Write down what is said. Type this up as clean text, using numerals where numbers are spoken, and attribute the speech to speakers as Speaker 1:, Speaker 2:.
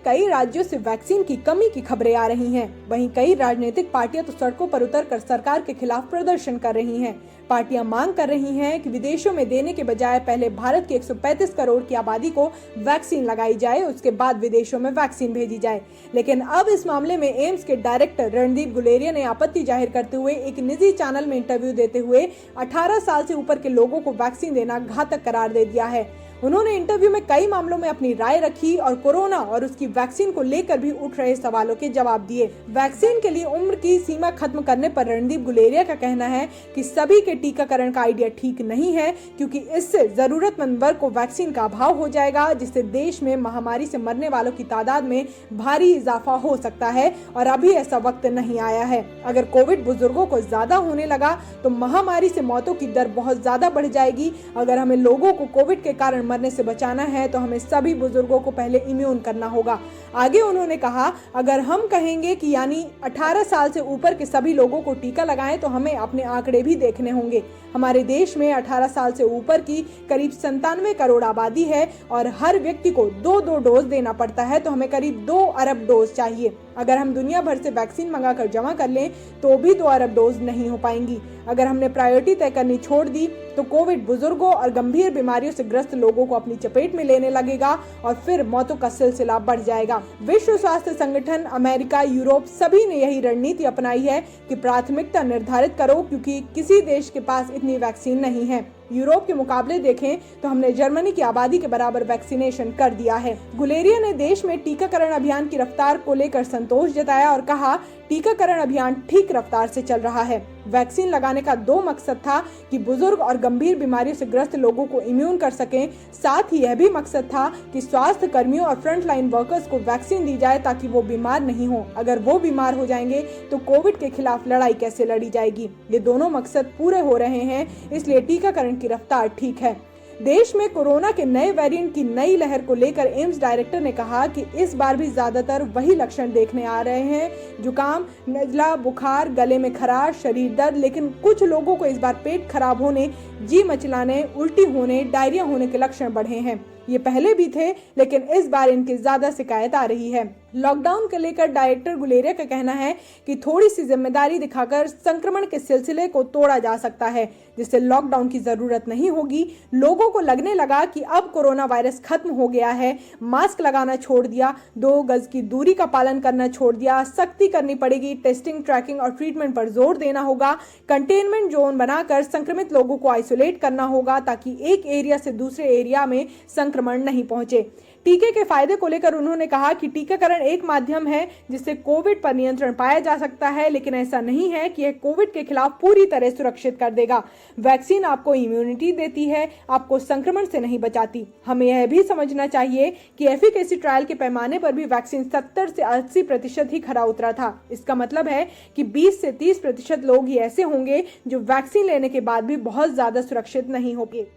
Speaker 1: कई राज्यों से वैक्सीन की कमी की खबरें आ रही हैं। वहीं कई राजनीतिक पार्टियां तो सड़कों पर उतरकर सरकार के खिलाफ प्रदर्शन कर रही हैं। पार्टियां मांग कर रही हैं कि विदेशों में देने के बजाय पहले भारत की 135 करोड़ की आबादी को वैक्सीन लगाई जाए, उसके बाद विदेशों में वैक्सीन भेजी जाए। लेकिन अब इस मामले में एम्स के डायरेक्टर रणदीप गुलेरिया ने आपत्ति जाहिर करते हुए एक निजी चैनल में इंटरव्यू देते हुए 18 साल से ऊपर के लोगों को वैक्सीन देना घातक करार दे दिया है। उन्होंने इंटरव्यू में कई मामलों में अपनी राय रखी और कोरोना और उसकी वैक्सीन को लेकर भी उठ रहे सवालों के जवाब दिए। वैक्सीन के लिए उम्र की सीमा खत्म करने पर रणदीप गुलेरिया का कहना है कि सभी के टीकाकरण का आइडिया ठीक नहीं है, क्योंकि इससे जरूरतमंद वर्ग को वैक्सीन का अभाव हो जाएगा, जिससे देश में महामारी से मरने वालों की तादाद में भारी इजाफा हो सकता है और अभी ऐसा वक्त नहीं आया है। अगर कोविड बुजुर्गों को ज्यादा होने लगा तो महामारी से मौतों की दर बहुत ज्यादा बढ़ जाएगी। अगर हमें लोगों को कोविड के कारण मरने से बचाना है तो हमें सभी बुजुर्गों को पहले इम्यून करना होगा। आगे उन्होंने कहा, अगर हम कहेंगे कि यानी 18 साल से ऊपर के सभी लोगों को टीका लगाएं तो हमें अपने आंकड़े भी देखने होंगे। हमारे देश में 18 साल से ऊपर की करीब 97 करोड़ आबादी है और हर व्यक्ति को 2-2 डोज देना पड़ता है, तो हमें करीब 2 अरब डोज चाहिए। अगर हम दुनिया भर से वैक्सीन मंगाकर जमा कर लें तो भी 2 अरब डोज नहीं हो पाएंगी। अगर हमने प्रायोरिटी तय करनी छोड़ दी तो कोविड बुजुर्गों और गंभीर बीमारियों से ग्रस्त लोगों को अपनी चपेट में लेने लगेगा और फिर मौतों का सिलसिला बढ़ जाएगा। विश्व स्वास्थ्य संगठन, अमेरिका, यूरोप सभी ने यही रणनीति अपनाई है कि प्राथमिकता निर्धारित करो, क्योंकि किसी देश के पास इतनी वैक्सीन नहीं है। यूरोप के मुकाबले देखें तो हमने जर्मनी की आबादी के बराबर वैक्सीनेशन कर दिया है। गुलेरिया ने देश में टीकाकरण अभियान की रफ्तार को लेकर संतोष जताया और कहा, टीकाकरण अभियान ठीक रफ्तार से चल रहा है। वैक्सीन लगाने का 2 मकसद था कि बुजुर्ग और गंभीर बीमारियों से ग्रस्त लोगों को इम्यून कर सकें। साथ ही यह भी मकसद था कि स्वास्थ्य कर्मियों और फ्रंट लाइन वर्कर्स को वैक्सीन दी जाए ताकि वो बीमार नहीं हो। अगर वो बीमार हो जाएंगे तो कोविड के खिलाफ लड़ाई कैसे लड़ी जाएगी। ये दोनों मकसद पूरे हो रहे हैं, इसलिए टीकाकरण की रफ्तार ठीक है। देश में कोरोना के नए वेरिएंट की नई लहर को लेकर एम्स डायरेक्टर ने कहा कि इस बार भी ज्यादातर वही लक्षण देखने आ रहे हैं, जुकाम, नजला, बुखार, गले में खराश, शरीर दर्द, लेकिन कुछ लोगों को इस बार पेट खराब होने, जी मचलाने, उल्टी होने, डायरिया होने के लक्षण बढ़े हैं। ये पहले भी थे, लेकिन इस बार इनकी ज्यादा शिकायत आ रही है। लॉकडाउन को लेकर डायरेक्टर गुलेरिया का कहना है कि थोड़ी सी जिम्मेदारी दिखाकर संक्रमण के सिलसिले को तोड़ा जा सकता है, जिससे लॉकडाउन की जरूरत नहीं होगी। लोगों को लगने लगा कि अब कोरोना वायरस खत्म हो गया है, मास्क लगाना छोड़ दिया, 2 गज की दूरी का पालन करना छोड़ दिया, सख्ती करनी पड़ेगी, टेस्टिंग, ट्रैकिंग और ट्रीटमेंट पर जोर देना होगा, कंटेनमेंट जोन बनाकर संक्रमित लोगों को आइसोलेट करना होगा ताकि एक एरिया से दूसरे एरिया में संक्रमण नहीं पहुंचे। टीके के फायदे को लेकर उन्होंने कहा कि टीकाकरण एक माध्यम है जिससे कोविड पर नियंत्रण पाया जा सकता है, लेकिन ऐसा नहीं है कि यह कोविड के खिलाफ पूरी तरह सुरक्षित कर देगा। वैक्सीन आपको इम्यूनिटी देती है, आपको संक्रमण से नहीं बचाती। हमें यह भी समझना चाहिए कि एफिकेसी ट्रायल के पैमाने पर भी वैक्सीन 70 से 80% ही खरा उतरा था। इसका मतलब है कि 20 से 30% लोग ही ऐसे होंगे जो वैक्सीन लेने के बाद भी बहुत ज्यादा सुरक्षित नहीं होंगे।